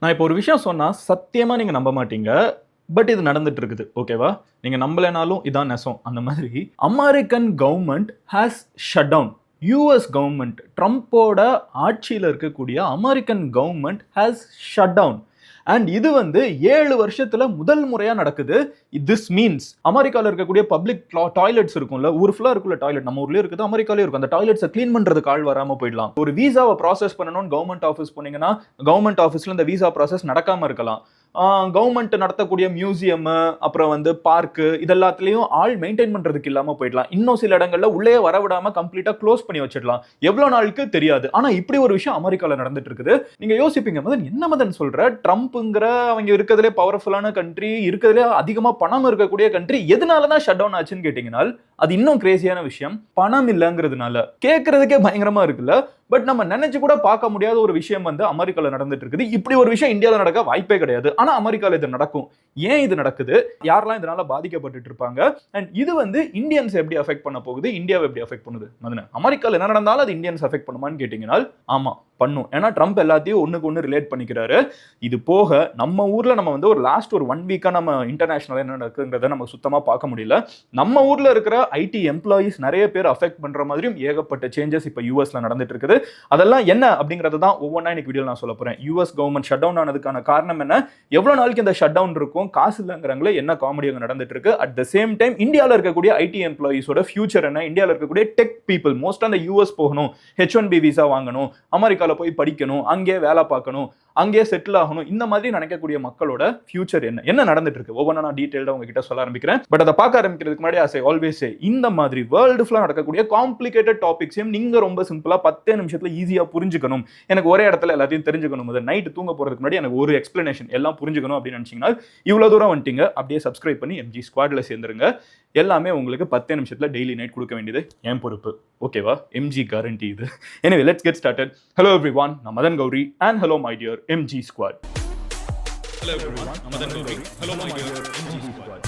நான் இப்போ ஒரு விஷயம் சொன்னா சத்தியமா நீங்க நம்ப மாட்டீங்க. பட் இது நடந்துட்டு இருக்குது. ஓகேவா? நீங்க நம்பலைனாலும் இதான் நெசம். அந்த மாதிரி American government has shut down. US government ட்ரம்போட ஆட்சியில இருக்கக்கூடிய American government has shut down. And இது வந்து 7 வருஷத்துல முதல் முறையா நடக்குது. திஸ் மீன்ஸ் அமெரிக்கால இருக்கக்கூடிய பப்ளிக் டாய்லெட்ஸ் இருக்கும்ல, ஊர் ஃபுல்லா இருக்குல்ல டாய்லெட், நம்ம ஊர்லயே இருக்குது, அமெரிக்காலயே இருக்கும். அந்த டாய்லெட்ஸை கிளீன் பண்றதுக்கு ஆள் வராம போயிடலாம். ஒரு விசாவை ப்ராசஸ் பண்ணணும்னு கவர்மெண்ட் ஆஃபீஸ் போனீங்கன்னா கவர்மெண்ட் ஆஃபீஸ்ல இந்த விசா ப்ராசஸ் நடக்காம இருக்கலாம். கவர்மெண்ட் நடத்தக்கூடிய மியூசியம், அப்புறம் வந்து பார்க்கு, இதெல்லாத்துலயும் ஆள் மெயின்டைன் பண்றதுக்கு இல்லாம போயிடலாம். இன்னும் சில இடங்கள்ல உள்ளே வரவிடாம கம்ப்ளீட்டா க்ளோஸ் பண்ணி வச்சிடலாம். எவ்வளவு நாளுக்கு தெரியாது. ஆனா இப்படி ஒரு விஷயம் அமெரிக்கால நடந்துட்டு இருக்குது. நீங்க யோசிப்பீங்க, மதன் என்ன மதன் சொல்ற, ட்ரம்ப்ங்கிற அவங்க இருக்கிறதுலே பவர்ஃபுல்லான கண்ட்ரி, இருக்கிறதுலே அதிகமா பணம் இருக்கக்கூடிய கண்ட்ரி, எதனாலதான் ஷட் டவுன் ஆச்சுன்னு கேட்டீங்கன்னா அது இன்னும் கிரேசியான விஷயம். பணம் இல்லங்கிறதுனால. கேட்கறதுக்கே பயங்கரமா இருக்குல்ல. பட் நம்ம நினைச்சு கூட பார்க்க முடியாத ஒரு விஷயம் வந்து அமெரிக்கால நடந்துட்டு இருக்குது. இப்படி ஒரு விஷயம் இந்தியாவில் நடக்க வாய்ப்பே கிடையாது. ஆனா அமெரிக்கால இது நடக்கும். ஏன் இது நடக்குது? யாரெல்லாம் இதனால பாதிக்கப்பட்டு இருப்பாங்க? அண்ட் இது வந்து இந்தியன்ஸ் எப்படி அஃபெக்ட் பண்ண போகுது? இந்தியாவை எப்படி அஃபெக்ட் பண்ணுது? அமெரிக்கால என்ன நடந்தாலும் அது இந்தியன்ஸ் அஃபெக்ட் பண்ணுமான்னு கேட்டீங்கன்னா ஆமா பண்ணும். ஏன்னா ட்ரம்ப் எல்லாத்தையும் ஒண்ணுக்கு ஒண்ணு ரிலேட் பண்ணிக்கிறாரு. இது போக நம்ம ஊர்ல நம்ம வந்து ஒரு லாஸ்ட் ஒரு 1 வீக்கா நம்ம இன்டர்நேஷனல் என்ன நடக்குங்கிறத நம்ம சுத்தமா பார்க்க முடியல. நம்ம ஊர்ல இருக்கிற ஐடி எம்ப்ளாயிஸ் நிறைய பேர் அஃபெக்ட் பண்ற மாதிரியும் ஏகப்பட்ட சேஞ்சஸ் இப்ப யூஎஸ்ல நடந்துட்டு இருக்குது. அதெல்லாம் என்ன அப்படிங்கறது தான் ஒவ்வொன்றா இன்னைக்கு வீடியோல நான் சொல்ல போறேன். யூஎஸ் கவர்மெண்ட் ஷட் டவுன் ஆனதுக்கான காரணம் என்ன, எவ்வளவு நாளைக்கு இந்த ஷட் டவுன் இருக்கும், காசு இல்லங்கிறாங்களே, என்ன காமெடி அங்க நடந்துட்டு இருக்கு. அட் த சேம் டைம் இந்தியாவில் இருக்கக்கூடிய ஐடி எம்ப்ளாயிஸோட ஃபியூச்சர் என்ன, இந்தியாவில் இருக்கக்கூடிய டெக் பீப்புள் மோஸ்டா அந்த யூஎஸ் போகணும், H1B விசா வாங்கணும், அமெரிக்கால போய் படிக்கணும், அங்கே வேலை பார்க்கணும், அங்கே செட்டில் ஆகணும், இந்த மாதிரி நினைக்கக்கூடிய மக்களோட ஃபியூச்சர் என்ன நடந்துட்டு இருக்கு ஒவ்வொன்றா நான் டீடைல்டா உங்ககிட்ட சொல்ல ஆரம்பிக்கிறேன். பட் அதை பார்க்க ஆரம்பிக்கிறதுக்கு முன்னாடி as I always say, இந்த மாதிரி வேர்ல்டு ஃபுல்லா நடக்கக்கூடிய காம்ப்ளிகேட்டட் டாபிக்ஸையும் நீங்க ரொம்ப சிம்பிளா 10 நிமிஷத்துல ஈஸியா புரிஞ்சுக்கணும், எனக்கு ஒரே இடத்துல எல்லாத்தையும் தெரிஞ்சுக்கணும், நைட் தூங்க போறதுக்கு முன்னாடி எனக்கு ஒரு எக்ஸ்பிளனேஷன் எல்லாம் புரிஞ்சுக்கணும் அப்படின்னு நினைச்சீங்கன்னா இவ்வளவு தூரம் வந்துட்டீங்க. அப்படியே சப்ஸ்கிரைப் பண்ணி MG ஸ்குவாட்ல சேர்ந்துருங்க. எல்லாமே உங்களுக்கு 10 நிமிஷத்துல டெய்லி நைட் கொடுக்க வேண்டியது என் பொறுப்பு. ஓகேவா? MG guarantee இது. Anyway, let's get started. Hello everyone, நான் Madan Gowri and hello my dear MG squad. Hello everyone, நான் Madan Gowri. Hello my dear MG squad.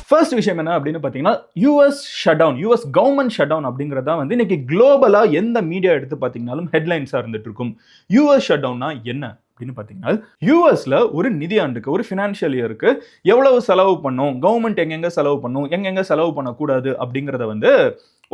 First விஷயம் என்ன அப்படின்னு பார்த்தீங்கன்னா US shut down, US government shut down அப்படிங்கிறதா வந்து இன்னைக்கு குளோபலா எந்த மீடியா எடுத்து பார்த்தீங்கன்னாலும் ஹெட்லைன்ஸா இருந்துட்டு இருக்கும். யூஎஸ் ஷட் டவுன்னா என்ன அப்படின்னு பார்த்தீங்கன்னா யூஎஸ்ல ஒரு நிதியாண்டுக்கு, ஒரு ஃபினான்ஷியல் இயருக்கு எவ்வளவு செலவு பண்ணும், கவர்மெண்ட் எங்கெங்க செலவு பண்ணும், எங்கெங்க செலவு பண்ணக்கூடாது அப்படிங்கிறத வந்து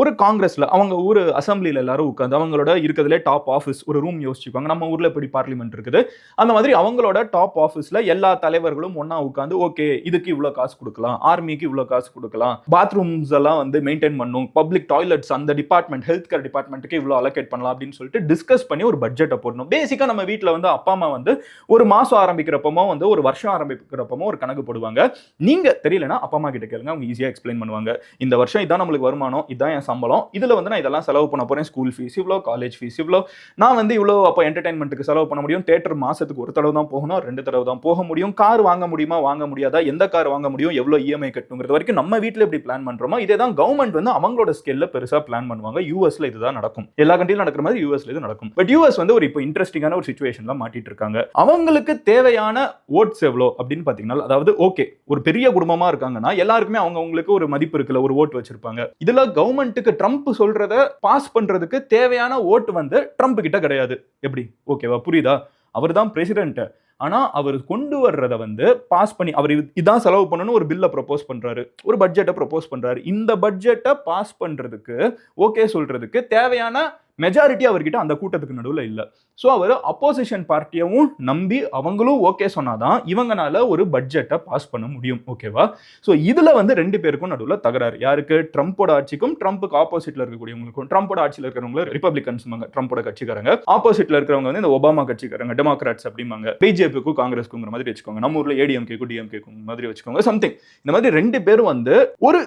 ஒரு காங்கிரஸ்ல அவங்க ஊர் அசம்பிளில எல்லாரும் உட்காந்து அவங்களோட இருக்கிறதுலே டாப் ஆஃபீஸ் ஒரு ரூம் யோசிச்சுப்பாங்க. நம்ம ஊர்ல எப்படி பார்லிமெண்ட் இருக்குது அந்த மாதிரி அவங்களோட டாப் ஆஃபீஸ்ல எல்லா தலைவர்களும் ஒன்னா உட்காந்து ஓகே இதுக்கு இவ்வளவு காசு கொடுக்கலாம், ஆர்மிக்கு இவ்வளவு காசு கொடுக்கலாம், பாத்ரூம்ஸ் எல்லாம் வந்து மெயின்டைன் பண்ணும், பப்ளிக் டாய்லெட்ஸ் அந்த டிபார்ட்மெண்ட் ஹெல்த் கேர் டிபார்ட்மெண்ட்டுக்கு இவ்வளவு அலோகேட் பண்ணலாம் அப்படின்னு சொல்லிட்டு டிஸ்கஸ் பண்ணி ஒரு பட்ஜெட்டை போடணும். பேசிக்கா நம்ம வீட்டில் வந்து அப்பா அம்மா வந்து ஒரு மாசம் ஆரம்பிக்கிறப்பமோ வந்து ஒரு வருஷம் ஆரம்பிக்கிறப்பமோ ஒரு கணக்கு போடுவாங்க. நீங்க தெரியலன்னா அப்பா அம்மா கிட்ட கேளுங்க, அவங்க ஈஸியா எக்ஸ்பிளைன் பண்ணுவாங்க. இந்த வருஷம் இதான் நம்மளுக்கு வருமானம், இதான் சம்பளம், இதுல வந்து நான் இதெல்லாம் செலவு பண்ண போறேன், ஸ்கூல் ஃபீஸ் இவ்வளோ, காலேஜ் ஃபீஸ் இவ்வளோ, நான் வந்து இவ்வளோ அப்போ என்டர்டைன்மெண்ட்டுக்கு செலவு பண்ண முடியும், தியேட்டர் மாசத்துக்கு ஒரு தடவை தான் போகணும், 2 தடவை தான் போக முடியும், கார் வாங்க முடியுமா வாங்க முடியாதா, எந்த கார் வாங்க முடியும், எவ்வளோ இஎம்ஐ கட்டணுங்கிறது வரைக்கும் நம்ம வீட்டில் எப்படி பிளான் பண்றோமோ இதே தான் கவர்மெண்ட் வந்து அவங்களோட ஸ்கேல்ல பெருசா பிளான் பண்ணுவாங்க. யூஎஸ்ல இதுதான் நடக்கும். எல்லா கண்ட்ரியிலும் நடக்கிற மாதிரி யூஎஸ்ல இது நடக்கும். பட் யூஎஸ் வந்து ஒரு இப்போ இன்ட்ரெஸ்டிங்கான ஒரு சிச்சுவேஷன்ல மாட்டிட்டு இருக்காங்க. அவங்களுக்கு தேவையான ஓட்ஸ் எவ்வளோ அப்படின்னு பாத்தீங்கன்னா, அதாவது ஓகே ஒரு பெரிய குடும்பமா இருக்காங்கன்னா எல்லாருக்குமே அவங்களுக்கு ஒரு மதிப்பு இருக்குல்ல, ஒரு ஓட்டு வச்சிருப்பாங்க. இதுல கவர்மெண்ட்டுக்கு ட்ரம்ப் சொல்றத பாஸ் பண்றதுக்கு தேவையான ஓட்டு வந்து ட்ரம்ப் கிட்ட கிடையாது. எப்படி? ஓகேவா? புரியுதா? அவர் தான் பிரசிடென்ட். ஆனா அவர் கொண்டு வர்றத வந்து பாஸ் பண்ணி அவர் இதான் செலவு பண்ணணும் ஒரு பில்லை ப்ரொபோஸ் பண்றாரு, ஒரு பட்ஜெட்டை ப்ரொபோஸ் பண்றாரு. இந்த பட்ஜெட்டை பாஸ் பண்றதுக்கு ஓகே சொல்றதுக்கு தேவையான மெஜாரிட்டி அவர்கிட்ட அந்த கூட்டத்துக்கு நடுவில் இல்லை. ஸோ அவர் அப்போசிஷன் பார்ட்டியவும் நம்பி அவங்களும் ஓகே சொன்னாதான் இவங்கனால ஒரு பட்ஜெட்டை பாஸ் பண்ண முடியும். ஓகேவா? ஸோ இதுல வந்து 2 பேருக்கும் நடுவில் தகராறு. யாருக்கு? ட்ரம்போட ஆட்சிக்கும் ட்ரம்ப்புக்கு ஆப்போசிட்ல இருக்கக்கூடியவங்களுக்கும். ட்ரம்போட ஆட்சியில் இருக்கிறவங்க ரிப்பப்ளிகன்ஸ், ட்ரம்போட கட்சிக்காரங்க. ஆப்போசிட்ல இருக்கிறவங்க வந்து இந்த ஒபாமா கட்சிக்காரங்க, டெமோக்ராட்ஸ் அப்படிம்பாங்க. பிஜேபிக்கும் காங்கிரஸ்க்கும் மாதிரி வச்சுக்கோங்க. நம்ம ஊர்ல ஏடிஎம்கேக்கும் டிஎம்கேக்கும் மாதிரி வச்சுக்கோங்க. சம்திங் இந்த மாதிரி 2 பேரும் வந்து ஒரு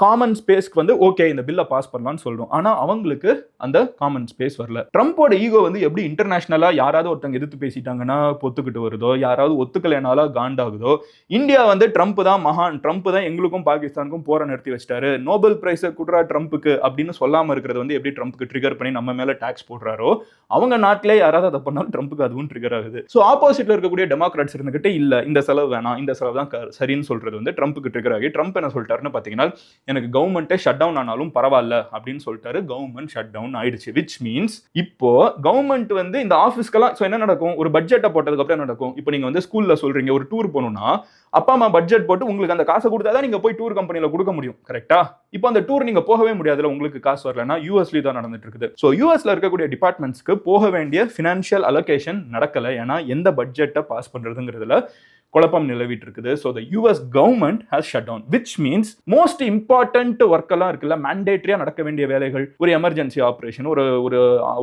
காமன் ஸ்பேஸ்க்கு வந்து ஓகே இந்த பில்லை பாஸ் பண்ணலாம்னு சொல்றோம். ஆனா அவங்களுக்கு அந்த காமன் ஸ்பேஸ் வரல. ட்ரம்போட ஈகோ வந்து எப்படி இன்டர்நேஷனலா யாராவது ஒருத்தங்க எதிர்த்து பேசிட்டாங்கன்னா பொத்துக்கிட்டு வருதோ, யாராவது ஒத்துக்கலைனால காண்டாகுதோ, இந்தியா வந்து ட்ரம்ப் தான் மகான், ட்ரம்ப் தான் எங்களுக்கும் பாகிஸ்தானுக்கும் போரை நிறுத்தி வச்சிட்டாரு, நோபல் பிரைஸை குடுறா ட்ரம்ப்புக்கு அப்படின்னு சொல்லாம இருக்கிறது வந்து எப்படி ட்ரம்ப்புக்கு ட்ரிகர் பண்ணி நம்ம மேல டாக்ஸ் போடுறாரோ, அவங்க நாட்டிலே யாராவது அதை பண்ணாலும் ட்ரம்ப்புக்கு அதுவும் ட்ரிகர் ஆகுது. ஸோ ஆப்போசிட்ல இருக்கக்கூடிய டெமோக்ராட்ஸ் இருந்துகிட்டு இல்ல இந்த செலவு வேணாம், இந்த செலவு தான் சரின்னு சொல்றது வந்து ட்ரம்ப்புக்கு ட்ரிகர் ஆகி ட்ரம்ப் என்ன சொல்லிட்டாருன்னு பாத்தீங்கன்னா எனக்கு கவர்மெண்ட்டே ஷட் டவுன் ஆனாலும் பரவாயில்ல அப்படின்னு சொல்லிட்டாரு. கவர்மெண்ட் ஷட் டவுன் ஆயிடுச்சு. விச் மீன்ஸ் இப்போ கவர்மெண்ட் வந்து இந்த ஆஃபீஸ்க்கெல்லாம் என்ன நடக்கும், ஒரு பட்ஜெட்டை போட்டதுக்கு அப்புறம் என்ன நடக்கும், இப்போ நீங்க வந்து ஸ்கூல்ல சொல்றீங்க ஒரு டூர் போகணும்னா அப்பா அம்மா பட்ஜெட் போட்டு உங்களுக்கு அந்த காசை கொடுத்தாதான் நீங்க போய் டூர் கம்பெனில கொடுக்க முடியும். கரெக்டா? இப்போ அந்த டூர் நீங்க போகவே முடியாதுல, உங்களுக்கு காசு வரலன்னா. யூஎஸ்ல தான் நடந்துட்டு இருக்குது. ஸோ யூஎஸ்ல இருக்கக்கூடிய டிபார்ட்மெண்ட்ஸ்க்கு போக வேண்டிய ஃபினான்ஷியல் அலோகேஷன் நடக்கல. ஏன்னா எந்த பட்ஜெட்டை பாஸ் பண்றதுங்கிறதுல குழப்பம் நிலவிட்டு இருக்குது. So the US government has shut down, which means most important work எல்லாம் இருக்குல்ல, மேண்டேட்டரியா நடக்க வேண்டிய வேலைகள், ஒரு எமர்ஜென்சி ஆபரேஷன்,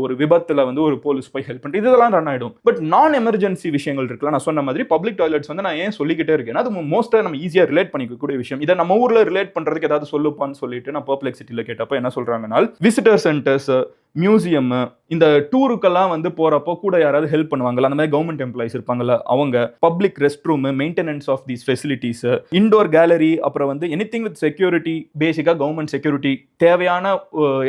ஒரு விபத்துல வந்து ஒரு போலீஸ் போய் ஹெல்ப் பண்ணிட்டு இதெல்லாம் ரன் ஆயிடும். பட் நான் எமர்ஜென்சி விஷயங்கள் இருக்குல்ல, நான் சொன்ன மாதிரி பப்ளிக் டாய்லெட்ஸ் வந்து நான் ஏன் சொல்லிக்கிட்டே இருக்கேன், அது மோஸ்டா நம்ம ஈஸியா ரிலேட் பண்ணிக்கக்கூடிய விஷயம். இதை நம்ம ஊர்ல ரிலேட் பண்றதுக்கு ஏதாவது சொல்லுப்பான்னு சொல்லிட்டு நான் பெர்ப்ளெக்சிட்டில கேட்டப்ப என்ன சொல்றாங்கன்னா, விசிட்டர் சென்டர்ஸ், மியூசியம், இந்த டூருக்கெல்லாம் வந்து போறப்போ கூட யாராவது ஹெல்ப் பண்ணுவாங்கல்ல, அந்த மாதிரி கவர்மெண்ட் எம்ப்ளாயிஸ் இருப்பாங்கல்ல அவங்க, public rest room, maintenance of these facilities, indoor gallery, அப்புறம் வந்து எனிதிங் வித் செக்யூரிட்டி, பேசிக்கா கவர்மெண்ட் செக்யூரிட்டி தேவையான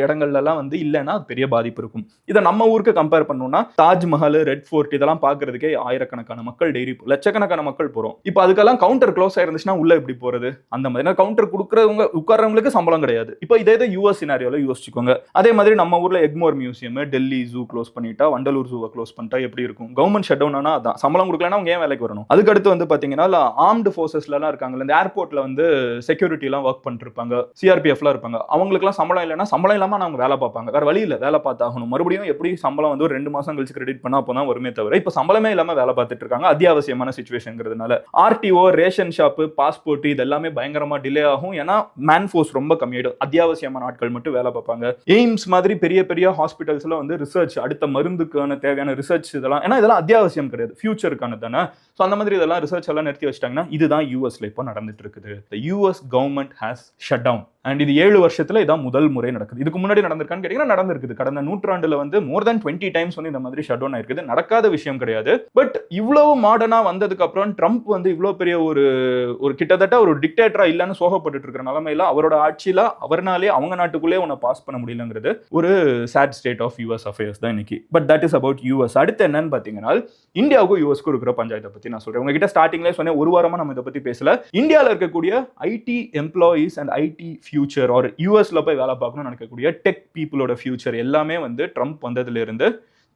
இடங்கள்லாம் வந்து இல்லைன்னா பெரிய பாதிப்பு இருக்கும். இதை நம்ம ஊருக்கு கம்பேர் பண்ணோம்னா தாஜ்மஹால், ரெட் ஃபோர்ட் இதெல்லாம் பாக்குறதுக்கே ஆயிரக்கணக்கான மக்கள் டெய்லி, லட்சக்கணக்கான மக்கள் போறோம். இப்போ அதுக்கெல்லாம் கவுண்டர் க்ளோஸ் ஆயிருந்துச்சுன்னா உள்ள எப்படி போறது? அந்த மாதிரி கவுண்டர் கொடுக்கறவங்க உட்கார்றவங்களுக்கு சம்பளம் கிடையாது. இப்போ இதே யூஎஸ் சினாரியோல யோசிச்சுக்கோங்க. அதே மாதிரி நம்ம ஊர்ல Egmore museum, Delhi zoo close பண்ணிட்டா, வண்டலூர் ஜூவை க்ளோஸ் பண்ணிட்டா எப்படி இருக்கும்? கவர்மெண்ட் ஷட் டவுன் ஆனா அதான், சம்பளம் கொடுக்கலன்னா அவங்க ஏன் வேலைக்கு வரணும்? அதுக்கடுத்து வந்து பாத்தீங்கன்னா ஆர்ம்டு ஃபோர்ஸஸ்லாம் இருக்காங்கல்ல, இந்த ஏர்போர்ட்ல வந்து செக்யூரிட்டி எல்லாம் ஒர்க் பண்ணிட்டு இருப்பாங்க, சிஆர்பிஎஃப்லாம் இருப்பாங்க, அவங்களுக்குலாம் சம்பளம் இல்லைன்னா சம்பளம் இல்லாம அவங்க வேலை பார்ப்பாங்க, வேற வழி இல்லை, வேலை பார்த்தாகணும். மறுபடியும் எப்படி சம்பளம் வந்து ஒரு 2 மாசம் கழிச்சு கிரெடிட் பண்ணா அப்பதான் வருமே தவிர, இப்போ சம்பளமே இல்லாம வேலை பார்த்துட்டு இருக்காங்க, அத்தியாவசியமான சிச்சுவேஷன்ங்கிறதுனால. ஆர்டிஓ, ரேஷன் ஷாப், பாஸ்போர்ட் இது எல்லாமே பயங்கரமா டிலே ஆகும். ஏன்னா மேன் ஃபோர்ஸ் ரொம்ப கம்மியாயிடும், அத்தியாவசியமான ஆட்கள் மட்டும் வேலை பார்ப்பாங்க. எய்ம்ஸ் மாதிரி பெரிய பெரிய ஹாஸ்பிட்டல்ஸ்ல வந்து ரிசர்ச், அடுத்த மருந்துக்கான தேவையான ரிசர்ச் இதெல்லாம், ஏன்னா இதெல்லாம் அத்தியாவசியம் கிடையாது, ஃபியூச்சருக்கான தானே. ஸோ அந்த மாதிரி இதெல்லாம் ரிசர்ச் எல்லாம் நிறுத்தி வச்சிட்டாங்கன்னா இதுதான் யூஎஸ்ல இப்போ நடந்துட்டு இருக்குது. The US government has shut down. And இது 7 வருஷத்துல இதான் முதல் முறை நடக்குது. இதுக்கு முன்னாடி நடந்திருக்கான்னு கேட்டீங்கன்னா நடந்திருக்குது. கடந்த நூற்றாண்டுல வந்து மோர் தென் 20 டைம்ஸ் வந்து இந்த மாதிரி ஷட் டவுன் ஆயிருக்குது. நடக்காத விஷயம் கிடையாது. பட் இவ்வளவு மாடர்னா வந்ததுக்கு அப்புறம் ட்ரம்ப் வந்து இவ்வளவு பெரிய ஒரு கிட்டத்தட்ட ஒரு டிக்டேட்டரா இல்லன்னு சோகப்பட்டு இருக்கிற நிலைமையில அவரோட ஆட்சியில அவர்னாலே அவங்க நாட்டுக்குள்ளே உன்னை பாஸ் பண்ண முடியலங்கிறது ஒரு sad state of US affairs தான் இன்னைக்கு. But that is about US. அடுத்து என்னன்னு பாத்தீங்கன்னா இந்தியாவுக்கும் யூஎஸ்க்கும் இருக்கிற பஞ்சாயத்தை பத்தி நான் சொல்றேன். உங்ககிட்ட ஸ்டார்டிங்லேயே சொன்னேன், ஒரு வாரமா நம்ம இதை பத்தி பேசல. இந்தியாவில் இருக்கக்கூடிய IT employees and IT future are யூஎஸ்ல போய் வேலை பார்க்கணும்னு நினைக்கக்கூடிய டெக் பீப்புளோட ஃபியூச்சர் எல்லாமே வந்து ட்ரம்ப் வந்ததுல இருந்து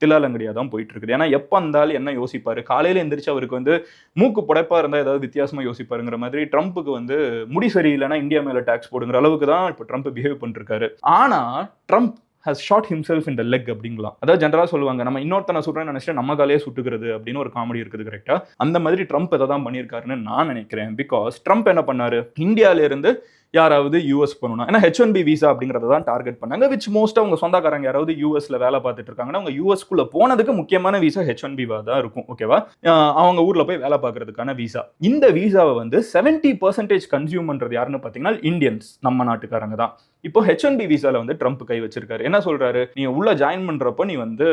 தில்லாலங்கடியா தான் போயிட்டு இருக்குது. ஏன்னா எப்ப வந்தாலும் என்ன யோசிப்பாரு, காலையில எந்திரிச்சு அவருக்கு வந்து மூக்கு புடைப்பா இருந்தா ஏதாவது வித்தியாசமா யோசிப்பாருங்கிற மாதிரி ட்ரம்ப்புக்கு வந்து முடி சரியில்லைன்னா இந்தியா மேல டாக்ஸ் போடுங்கிற அளவுக்கு தான் இப்போ ட்ரம்ப் பிஹேவ் பண்ணிட்டு இருக்காரு. ஆனா Trump has shot himself in the leg அப்படிங்கலாம். அதாவது ஜெனரலா சொல்லுவாங்க, நம்ம இன்னொருத்தனை சுடுறேன்னு நினைச்சிட்டு நம்ம காலையே சுட்டுக்கிறது அப்படின்னு ஒரு காமெடி இருக்குது. கரெக்டா? அந்த மாதிரி ட்ரம்ப் எதை தான் பண்ணியிருக்காருன்னு நான் நினைக்கிறேன். பிகாஸ் ட்ரம்ப் என்ன பண்ணாரு, இந்தியால இருந்து யாராவது யூஎஸ் பண்ணணும், ஏன்னா H1B விசா அப்படிங்கறத தான் டார்கெட் பண்ணாங்க. விச் மோஸ்ட் அவங்க சொந்தக்காரங்க யாராவது யூஎஸ்ல வேலை பார்த்துட்டு இருக்காங்கன்னா அவங்க யூஎஸ்குள்ள போனதுக்கு முக்கியமான விசா H1B தான் இருக்கும். ஓகேவா? அவங்க ஊர்ல போய் வேலை பார்க்கறதுக்கான விசா. இந்த விசாவை வந்து 70% கன்சியூம் பண்றது யாருன்னு பாத்தீங்கன்னா இந்தியன்ஸ், நம்ம நாட்டுக்காரங்க தான். இப்போ H1B விசால வந்து ட்ரம்ப் கை வச்சிருக்காரு. என்ன சொல்றாரு, நீ உள்ள ஜாயின் பண்றப்போ நீ வந்து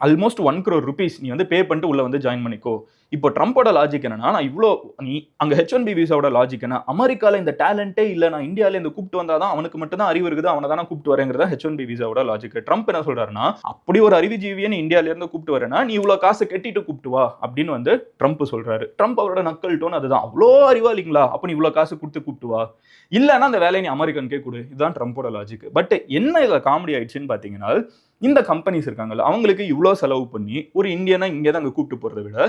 ஆல்மோஸ்ட் 1 crore rupees நீ வந்து பே பண்ணிட்டு உள்ள வந்து ஜாயின் பண்ணிக்கோ. இப்போ ட்ரம்போட லாஜிக் என்னன்னா, நான் இவ்வளோ நீ அங்க H1B விசாவோட லாஜிக் என்ன, அமெரிக்கால இந்த டேலண்டே இல்லை, நான் இந்தியாவில இந்த கூப்பிட்டு வந்தாதான் அவனுக்கு மட்டும் தான் அறிவு இருக்குது, அவனை தான் கூப்பிட்டு வரேங்கிறதா H1B விசாவோட லாஜிக். ட்ரம்ப் என்ன சொல்றாருன்னா, அப்படி ஒரு அறிவுஜீவியை நீ இந்தியால இருந்து கூப்பிட்டு வரேன்னா நீ இவ்வளவு காசு கட்டிட்டு கூப்பிட்டு வா அப்படின்னு வந்து ட்ரம்ப் சொல்றாரு. ட்ரம்ப் அவரோட நக்கல் டோன் அதுதான், அவ்வளோ அறிவாளிங்களா, அப்ப நீ இவ்வளவு காசு கொடுத்து கூப்பிட்டு வா, இல்லைன்னா அந்த வேலையை நீ அமெரிக்கனுக்கே கொடு. இதுதான் ட்ரம்போட லாஜிக். பட் என்ன இதுல காமெடி ஆயிடுச்சுன்னு பாத்தீங்கன்னா, இந்த கம்பெனிஸ் இருக்காங்கல்ல அவங்களுக்கு இவ்வளோ செலவு பண்ணி ஒரு இந்தியனா இங்கே தான் அங்கே கூப்பிட்டு போகிறத விட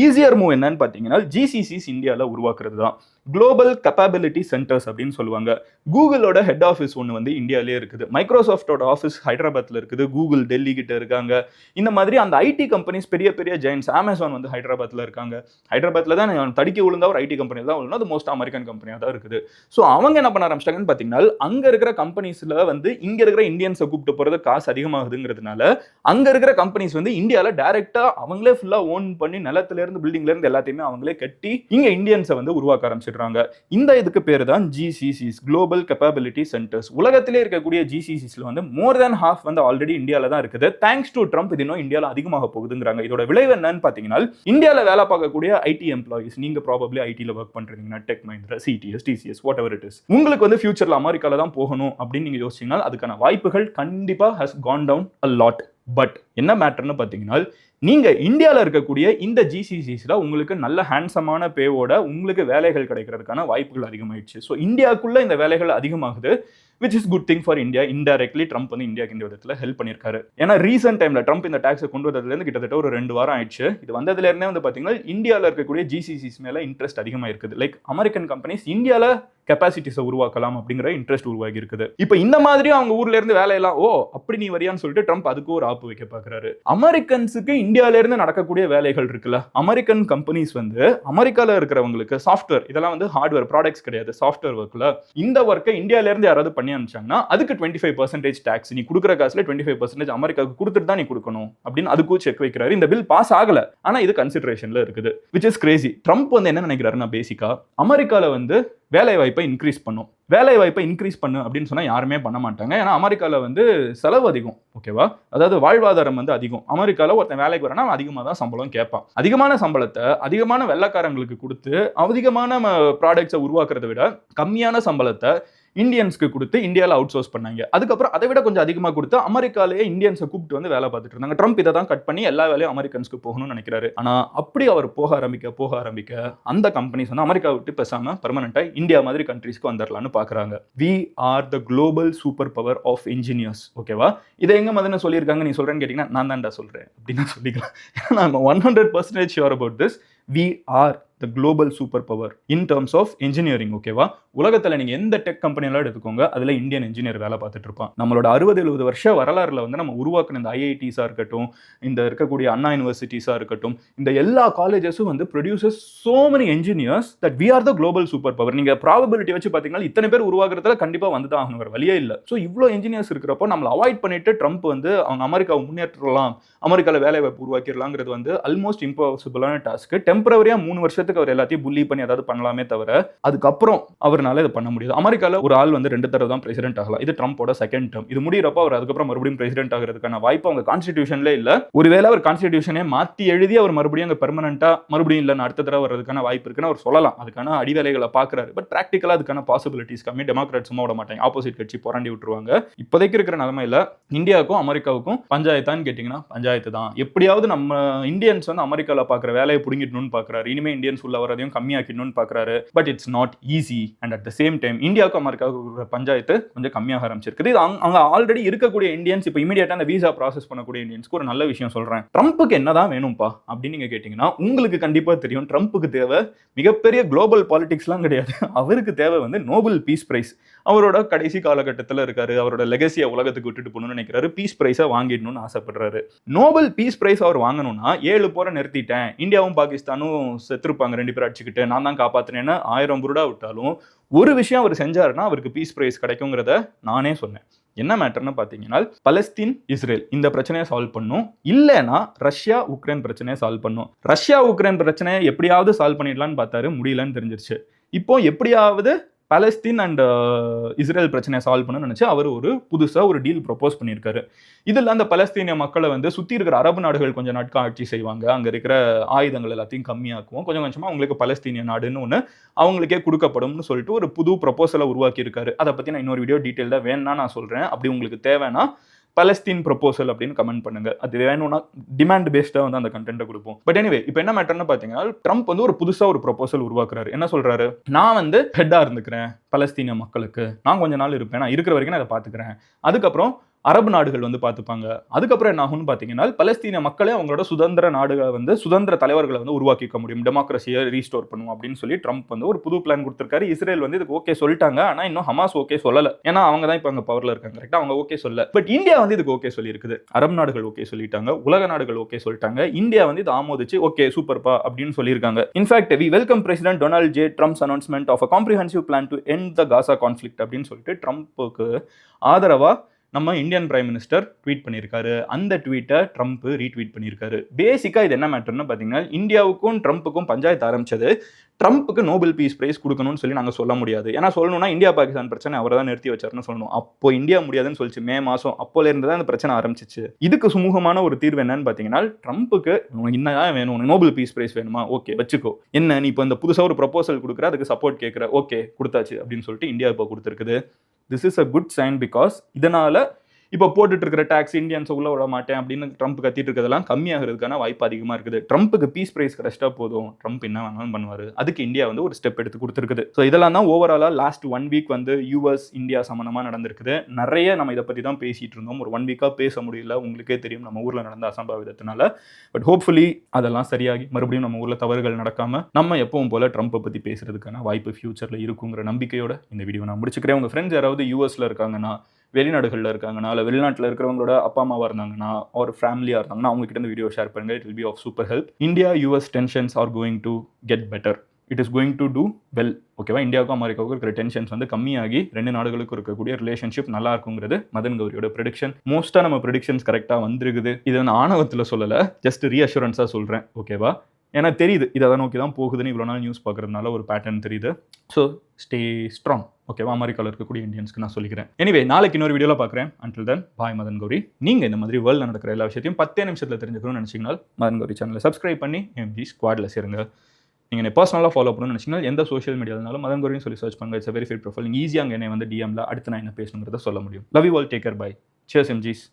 ஈஸியர் மூவ் என்னன்னு பார்த்தீங்கன்னா GCCs இந்தியாவில் உருவாக்குறது தான். குளோபல் கெப்பாபிலிட்டி சென்டர்ஸ் அப்படின்னு சொல்லுவாங்க. கூகுளோட ஹெட் ஆஃபீஸ் ஒன்று வந்து இந்தியாவிலே இருக்குது, மைக்ரோசாஃப்டோட ஆஃபீஸ் ஹைதராபாத்தில் இருக்குது, கூகுள் டெல்லி கிட்ட இருக்காங்க. இந்த மாதிரி அந்த ஐடி கம்பெனிஸ் பெரிய பெரிய ஜெயின்ஸ், அமேசான் வந்து ஹைதராபாத்தில் இருக்காங்க. ஹைதராபாத்தில் தான் தடுக்கி விழுந்தா ஒரு ஐடி கம்பெனி தான் விழுந்தா, அது மோஸ்ட் அமெரிக்கன் கம்பெனியாக தான் இருக்குது. ஸோ அவங்க என்ன பண்ண ஆரம்பிச்சிட்டாங்கன்னு பார்த்தீங்கன்னா, அங்கே இருக்கிற கம்பெனிஸில் வந்து இங்கே இருக்கிற இந்தியன்ஸை கூப்பிட்டு போகிறது காசு அதிகமாகுதுங்கிறதுனால அங்கே இருக்கிற கம்பெனிஸ் வந்து இந்தியாவில் டைரெக்டாக அவங்களே ஃபுல்லாக ஓன் பண்ணி நிலத்துல இருந்து பில்டிங்ல இருந்து எல்லாத்தையுமே அவங்களே கட்டி இங்கே இந்தியன்ஸை வந்து உருவாக்க ஆரம்பிச்சிடுறாங்க. இந்த இதுக்கு பேரு தான் GCCs, குளோபல் கேப்பபிலிட்டி சென்டர்ஸ். உலகத்திலே இருக்கக்கூடிய GCCsல வந்து மோர் தென் ஹாஃப் வந்து ஆல்ரெடி இந்தியால தான் இருக்குது. தேங்க்ஸ் டு ட்ரம்ப் இது இன்னும் இந்தியால அதிகமாக போகுதுங்கிறாங்க. இதோட விளைவு என்னன்னு பாத்தீங்கன்னா, இந்தியால வேலை பார்க்கக்கூடிய ஐடி எம்ப்ளாயிஸ், நீங்க ப்ராபபிலி ஐடில ஒர்க் பண்றீங்கன்னா tech Mahindra, CTS, TCS, what ever it is, உங்களுக்கு வந்து ஃபியூச்சர்ல அமெரிக்கால தான் போகணும் அப்படின்னு நீங்க யோசிச்சீங்கன்னா அதுக்கான வாய்ப்புகள் கண்டிப்பா has gone down a lot. But என்ன மேட்டர்னு பார்த்தீங்கன்னா, நீங்க இந்தியாவில் இருக்கக்கூடிய இந்த ஜிசிசிஸ்ல உங்களுக்கு நல்ல ஹேண்ட்ஸமான பேவோட உங்களுக்கு வேலைகள் கிடைக்கிறதுக்கான வாய்ப்புகள் அதிகமாயிடுச்சு. ஸோ இந்தியாவுக்குள்ள இந்த வேலைகள் அதிகமாகுது, which is good thing for India. indirectly Trump வந்து இந்தியாவுக்கு இந்த விதத்தில் ஹெல்ப் பண்ணியிருக்காரு. ஏன்னா ரீசென்ட் டைம்ல ட்ரம்ப் இந்த டாக்ஸை கொண்டு வந்ததுலேருந்து கிட்டத்தட்ட ஒரு 2 வாரம் ஆயிடுச்சு. இது வந்ததுல இருந்தே வந்து பார்த்தீங்கன்னா இந்தியாவில் இருக்கக்கூடிய ஜிசிசிஸ் மேல இன்ட்ரெஸ்ட் அதிகமாக இருக்குது. லைக் அமெரிக்கன் கம்பெனிஸ் இந்தியாவில் கெப்பாசிட்டிஸை உருவாக்கலாம் அப்படிங்கிற இன்ட்ரெஸ்ட் உருவாகி இருக்குது. இப்போ இந்த மாதிரி அவங்க ஊர்ல இருந்து வேலையெல்லாம் அப்படி நீ வரியான்னு சொல்லிட்டு ட்ரம்ப் அதுக்கு ஒரு ஆப்பு வைக்க பாக்குறாரு. அமெரிக்கன்ஸுக்கு இந்தியால இருந்து நடக்கக்கூடிய வேலைகள் இருக்குல்ல, அமெரிக்கன் கம்பெனிஸ் வந்து அமெரிக்கால இருக்கிறவங்களுக்கு சாஃப்ட்வேர், இதெல்லாம் வந்து ஹார்ட்வேர் ப்ராடக்ட்ஸ் கிடையாது, சாஃப்ட்வேர் ஒர்க்ல இந்த ஒர்க்கை இந்தியால இருந்து யாராவது பண்ணி அனுப்பிச்சாங்கன்னா அதுக்கு 25% டாக்ஸ், நீ கொடுக்குற காசுல 25% அமெரிக்காவுக்கு கொடுத்துட்டு தான் நீ கொடுக்கணும் அப்படின்னு அதுக்கும் செக் வைக்கிறாரு. இந்த பில் பாஸ் ஆகல, ஆனா இது கன்சிடரேஷன்ல இருக்குது, which is crazy. ட்ரம்ப் வந்து என்ன நினைக்கிறாருன்னா, பேசிக்கா அமெரிக்கால வந்து வேலை வாய்ப்பை இன்க்ரீஸ் பண்ணும். வேலை வாய்ப்பை இன்க்ரீஸ் பண்ணு அப்படின்னு சொன்னா யாருமே பண்ண மாட்டாங்க. ஏன்னா அமெரிக்கால வந்து செலவு அதிகம், ஓகேவா? அதாவது வாழ்வாதாரம் வந்து அதிகம். அமெரிக்கால ஒருத்தன் வேலைக்கு வரனா அதிகமாக தான் சம்பளம் கேட்பான். அதிகமான சம்பளத்தை அதிகமான வெள்ளைக்காரங்களுக்கு கொடுத்து அதிகமான ப்ராடக்ட்ஸை உருவாக்குறதை விட கம்மியான சம்பளத்தை இந்தியன்ஸ்க்கு கொடுத்து இந்தியாவில் அவுட் சோர்ஸ் பண்ணாங்க. அதுக்கப்புறம் அதை விட கொஞ்சம் அதிகமாக கொடுத்து அமெரிக்காலேயே இந்தியன்ஸை கூப்பிட்டு வந்து வேலை பார்த்துட்டு இருந்தாங்க. ட்ரம்ப் இதை தான் கட் பண்ணி எல்லா வேலையும் அமெரிக்கன்ஸ்க்கு போகணும்னு நினைக்கிறாரு. ஆனால் அப்படி அவர் போக ஆரம்பிக்க அந்த கம்பெனிஸ் வந்து அமெரிக்கா விட்டு பேசாம பெர்மனண்டா இந்தியா மாதிரி கண்ட்ரீஸ்க்கு வந்துடலான்னு பார்க்குறாங்க. We are the global super power of engineers, ஓகேவா? இதை எங்க மாதிரி சொல்லியிருக்காங்க, நீ சொல்றேன்னு கேட்டீங்கன்னா நான் தான்டா சொல்றேன் அப்படின்னு சொல்லிக்கலாம். நான் 100% sure about this. We are the global superpower in terms of engineering, ஓகேவா? உலகத்துல நீங்க எந்த டெக் கம்பெனியெல்லாம் எடுத்துக்கோங்க, அதுல இந்தியன் இன்ஜினியர் வேலை பார்த்துட்டு இருப்பான். நம்மளோட 60-70 வருஷ வரலாறுல வந்து நம்ம உருவாக்குன இந்த ஐஐடிஸா இருக்கட்டும், இந்த இருக்கக்கூடிய அண்ணா யூனிவர்சிட்டிஸா இருக்கட்டும், இந்த எல்லா காலேஜஸும் வந்து produces so many engineers that we are the global superpower. நீங்க ப்ராபபிலிட்டி வச்சு பாத்தீங்கன்னா இத்தனை பேர் உருவாக்குறதுல கண்டிப்பா வந்து தான் ஆகணும், வழியே இல்லை. ஸோ இவ்வளோ இன்ஜினியர்ஸ் இருக்கிறப்போ நம்மளை அவாய்ட் பண்ணிட்டு ட்ரம்ப் வந்து அவங்க அமெரிக்காவை முன்னேற்றலாம், அமெரிக்காவில் வேலை வாய்ப்பு உருவாக்கிடலாங்கிறது வந்து ஆல்மோஸ்ட் இம்பாசிபிளான டாஸ்க். டெம்பரரியா 3 வருஷத்துக்கு அவர் எல்லாத்தையும் புள்ளி பண்ணி ஏதாவது பண்ணலாமே தவிர அதுக்கப்புறம் அவரால் இதை பண்ண முடியாது. அமெரிக்காவில் ஒரு ஆள் வந்து 2 தடவை தான் பிரசிடென்ட் ஆகலாம். இது ட்ரம்போட செகண்ட் டேர்ம். இது முடிகிறப்ப அவர் அதுக்கப்புறம் மறுபடியும் பிரசிடென்ட் ஆகிறதுக்கான வாய்ப்பு அவங்க கான்ஸ்டிடியூஷன்ல இல்ல. ஒருவேளை அவர் கான்ஸ்டிடியூஷனே மாற்றி எழுதி அவர் மறுபடியும் அங்கே பெர்மனண்டா மறுபடியும் இல்லைன்னு அடுத்த தடவை வர்றதுக்கான வாய்ப்பு இருக்குன்னு அவர் சொல்லலாம். அதுக்கான அடிவேலைகளை பார்க்குறாரு. பட் ப்ராக்டிக்கலா அதுக்கான பாசிபிலிட்டிஸ் கம்மி. டெமோக்ராட் சும்மா விட மாட்டாங்க, ஆப்போசிட் கட்சி புரண்டி விட்டுருவாங்க. இப்போதைக்கு இருக்கிற நிலைமையில இந்தியாவுக்கும் அமெரிக்காவுக்கும் பஞ்சாயத்தான்னு கேட்டீங்கன்னா பஞ்சாயத்து தான். எப்படியாவது நம்ம இந்தியன்ஸ் வந்து அமெரிக்காவில் பார்க்குற வேலையை பிடிங்கிடணும்னு பார்க்குறாரு. இனிமே இந்தியன்ஸ் உள்ள வரதையும் கம்மியாக்கணும்னு பார்க்குறாரு. But it's not easy. And at the same time இந்தியாவுக்கும் அமெரிக்காவுக்கு பஞ்சாயத்து கொஞ்சம் கம்மியாக ஆரம்பிச்சிருக்கு. இது அங்கே ஆல்ரெடி இருக்கக்கூடிய இந்தியன்ஸ் இப்போ இமீடியட்டா அந்த வீசா ப்ராசஸ் பண்ணக்கூடிய இந்தியன்ஸ்க்கு ஒரு நல்ல விஷயம் சொல்றேன். ட்ரம்ப்புக்கு என்னதான் வேணும்பா அப்படின்னு நீங்க கேட்டீங்கன்னா உங்களுக்கு கண்டிப்பா தெரியும். ட்ரம்ப்புக்கு தேவை மிகப்பெரிய குளோபல் பாலிடிக்ஸ்லாம் கிடையாது. அவருக்கு தேவை வந்து நோபல் பீஸ் பிரைஸ். அவரோட கடைசி காலகட்டத்தில் இருக்காரு. அவரோட லெகசியை உலகத்துக்கு விட்டுட்டு போகணும்னு நினைக்கிறாரு. பீஸ் பிரைஸை வாங்கிடணும்னு ஆசைப்படுறாரு. நோபல் பீஸ் பிரைஸ் அவர் வாங்கணும்னா 7 போரை நிறுத்திட்டேன், இந்தியாவும் பாகிஸ்தானும் செத்துருப்பாங்க 2 பேர் அடிச்சுக்கிட்டு, நான் தான் காப்பாத்தினேன்னு 1000 புருடா விட்டாலும் ஒரு விஷயம் அவர் செஞ்சாருன்னா அவருக்கு பீஸ் பிரைஸ் கிடைக்குங்கிறத நானே சொன்னேன். என்ன மேட்டர்னு பார்த்தீங்கன்னா பலஸ்தீன் இஸ்ரேல் இந்த பிரச்சனையை சால்வ் பண்ணும், இல்லைன்னா ரஷ்யா உக்ரைன் பிரச்சனையை சால்வ் பண்ணும். ரஷ்யா உக்ரைன் பிரச்சனையை எப்படியாவது சால்வ் பண்ணிடலான்னு பார்த்தாரு, முடியலன்னு தெரிஞ்சிருச்சு. இப்போ எப்படியாவது பாலஸ்தீன் அண்ட் இஸ்ரேல் பிரச்சனையை சால்வ் பண்ணணும்னு நினைச்சு அவர் ஒரு புதுசாக ஒரு டீல் ப்ரொபோஸ் பண்ணியிருக்காரு. இதில் அந்த பலஸ்தீனிய மக்களை வந்து சுற்றி இருக்கிற அரபு நாடுகள் கொஞ்சம் நாட்கள் ஆட்சி செய்வாங்க, அங்கே இருக்கிற ஆயுதங்கள் எல்லாத்தையும் கம்மியாக்குவோம், கொஞ்சம் கொஞ்சமாக அவங்களுக்கு பலஸ்தீனிய நாடுன்னு ஒன்று அவங்களுக்கே கொடுக்கப்படும்னு சொல்லிட்டு ஒரு புது ப்ரொபோசலை உருவாக்கியிருக்காரு. அதை பற்றி நான் இன்னொரு வீடியோ டீட்டெயிலாக வேணும்னா நான் சொல்கிறேன். அப்படி உங்களுக்கு தேவைன்னா பலஸ்தீன் ப்ரொபோசல் அப்படின்னு கமெண்ட் பண்ணுங்க. அது வேணும்னா டிமாண்ட் பேஸ்டாக வந்து அந்த கண்டென்ட்டை கொடுப்போம். பட் எனிவே இப்போ என்ன மேட்டர்னு பார்த்தீங்கன்னா ட்ரம்ப் வந்து ஒரு புதுசாக ஒரு ப்ரொபோசல் உருவாக்குறாரு. என்ன சொல்றாரு, நான் வந்து ஹெட்டாக இருந்துக்கிறேன் பலஸ்தீன மக்களுக்கு, நான் கொஞ்ச நாள் இருப்பேன், நான் இருக்கிற வரைக்கும் நான் அதை பார்த்துக்கிறேன், அதுக்கப்புறம் அரபு நாடுகள் வந்து பார்த்துப்பாங்க. அதுக்கப்புறம் என்ன ஆகும்னு பார்த்தீங்கன்னா பலஸ்தீன மக்களே அவங்களோட சுதந்திர நாடுகளை வந்து சுதந்திர தலைவர்களை வந்து உருவாக்கிக்க முடியும், டெமோக்ரஸியை ரீஸ்டோர் பண்ணுவோம் அப்படின்னு சொல்லி ட்ரம்ப் வந்து ஒரு புது பிளான் கொடுத்துருக்காரு. இஸ்ரேல் வந்து இதுக்கு ஓகே சொல்லிட்டாங்க, ஆனால் இன்னும் ஹமாஸ் ஓகே சொல்லலை. ஏன்னா அவங்க தான் இப்போ அங்கே பவர்ல இருக்காங்க, கரெக்டாக அவங்க ஓகே சொல்ல. பட் இந்தியா வந்து இதுக்கு ஓகே சொல்லி இருக்குது. அரபு நாடுகள் ஓகே சொல்லிட்டாங்க, உலக நாடுகள் ஓகே சொல்லிட்டாங்க, இந்தியா வந்து இது ஆமோதிச்சு ஓகே சூப்பர்பா அப்படின்னு சொல்லியிருக்காங்க. In fact we welcome president Donald J Trump's announcement of a comprehensive plan to end the Gaza conflict அப்படின்னு சொல்லிட்டு ட்ரம்ப்புக்கு ஆதரவா நம்ம இந்தியன் பிரைம் மினிஸ்டர் ட்வீட் பண்ணியிருக்காரு. அந்த ட்வீட்டை ட்ரம்ப் ரீட்வீட் பண்ணியிருக்காரு. பேசிக்காக இது என்ன மேட்டர்னு பார்த்தீங்கன்னா இந்தியாவுக்கும் ட்ரம்ப்புக்கும் பஞ்சாயத்து ஆரம்பிச்சது ட்ரம்ப்புக்கு நோபல் பீஸ் பிரைஸ் கொடுக்கணும்னு சொல்லி நாங்கள் சொல்ல முடியாது. ஏன்னா சொல்லணும்னா இந்தியா பாகிஸ்தான் பிரச்சனை அவரை தான் நிறுத்தி வச்சாருன்னு சொல்லணும். அப்போ இந்தியா முடியாதுன்னு சொல்லிச்சு மே மாதம். அப்போலேருந்து தான் அந்த பிரச்சனை ஆரம்பிச்சிச்சு. இதுக்கு சுமூகமான ஒரு தீர்வு என்னன்னு பார்த்தீங்கன்னா ட்ரம்ப்புக்கு என்னதான் வேணும், நோபல் பீஸ் பிரைஸ் வேணுமா, ஓகே வச்சுக்கோ, என்ன நீ இப்போ இந்த புதுசாக ஒரு ப்ரொபோசல் கொடுக்குற, அதுக்கு சப்போர்ட் கேட்குற, ஓகே கொடுத்தாச்சு அப்படின்னு சொல்லிட்டு இந்தியா இப்போ கொடுத்துருக்குது. This is a good sign because இதனால இப்போ போட்டுட்டு இருக்கிற டாக்ஸ் இந்தியன்ஸ் உள்ள விட மாட்டேன் அப்படின்னு ட்ரம்ப் கத்திட்டு இருக்கிறதெல்லாம் கம்மியாகிறதுக்கான வாய்ப்பு அதிகமாக இருக்குது. ட்ரம்ப்புக்கு பீஸ் பிரைஸ் கிடைச்சிட்டா போதும், ட்ரம்ப் என்ன வேணாலும் பண்ணுவார், அதுக்கு இந்தியா வந்து ஒரு ஸ்டெப் எடுத்து கொடுத்துருக்குது. ஸோ இதெல்லாம் தான் ஓவராலாக லாஸ்ட் 1 வீக் வந்து யூஎஸ் இந்தியா சம்மந்தமாக நடந்திருக்குது. நிறைய நம்ம இதை பற்றி தான் பேசிட்டு இருந்தோம். ஒரு 1 வீக்காக பேச முடியல, உங்களுக்கே தெரியும் நம்ம ஊரில் நடந்த அசம்பாவிதத்தினால. பட் ஹோப்ஃபுல்லி அதெல்லாம் சரியாகி மறுபடியும் நம்ம ஊரில் தவறுகள் நடக்காமல் நம்ம எப்பவும் போல ட்ரம்ப்பை பற்றி பேசுறதுக்கான வாய்ப்பு ஃபியூச்சரில் இருக்குங்கிற நம்பிக்கையோட இந்த வீடியோ நான் முடிச்சுக்கிறேன். உங்கள் ஃப்ரெண்ட்ஸ் யாராவது யூஎஸில் இருக்காங்கன்னா, வெளிநாடுகளில் இருக்காங்கன்னா, இல்லை வெளிநாட்டில் இருக்கிறவங்களோட அப்பா அம்மாவாக இருந்தாங்கன்னா, ஒரு ஃபேமிலியாக இருந்தாங்கன்னா, அவங்க கிட்ட இந்த வீடியோ ஷேர் பண்ணுங்க. It will be of super help. India US tensions are going to get better. It is going to do well. ஓகேவா? இந்தியாவுக்கும் அமெரிக்காவுக்கும் இருக்கிற டென்ஷன்ஸ் வந்து கம்மியாகி 2 நாடுகளுக்கும் இருக்கக்கூடிய ரிலேஷன்ஷிப் நல்லா இருக்குங்கிறது மதன் கௌரியோட ப்ரெடிக்ஷன். மோஸ்ட்டாக நம்ம ப்ரெடிக்ஷன்ஸ் கரெக்டாக வந்துருக்குது. இதை நான் ஆணவத்தில் சொல்லலை, ஜஸ்ட் ரீஅஷூரன்ஸாக சொல்கிறேன். ஓகேவா? ஏன்னா தெரியுது இதை தான் நோக்கி தான் போகுதுன்னு இவ்வளோ நாள் நியூஸ் பார்க்குறதுனால ஒரு பேட்டர்ன் தெரியுது. So stay strong. ஓகேவா? அமெரிக்காவில் இருக்கக்கூடிய இந்தியன்ஸ்க்கு நான் சொல்லிக்கிறேன். எனிவே, நாளைக்கு இன்னொரு வீடியோவில் பார்க்குறேன். அன்டில் தென் பாய் மதன் கௌரி. நீங்கள் இந்த மாதிரி வேர்ல்டில் நடக்கிற எல்லா விஷயத்தையும் 10 நிமிஷத்தில் தெரிஞ்சுக்கணும்னு நினச்சிங்கன்னா மதன் கௌரி சேனலை சப்ஸ்கிரைப் பண்ணி எம்ஜி ஸ்குவாடில் சேருங்க. நீங்கள் என்ன பர்சனலாக ஃபாலோ பண்ணணும்னு நினச்சிங்கன்னா எந்த சோஷியல் மீடியாவிலும் மதன் கௌரின்னு சொல்லி சர்ச் பண்ணுங்க. It's verified profile. நீங்கள் ஈஸியாக என்னை வந்து டிஎம்ல அடுத்து நான் என்ன பேசணுங்கிறத சொல்ல முடியும். Love you all. Take care. Bye. Cheers எம்ஜிஸ்.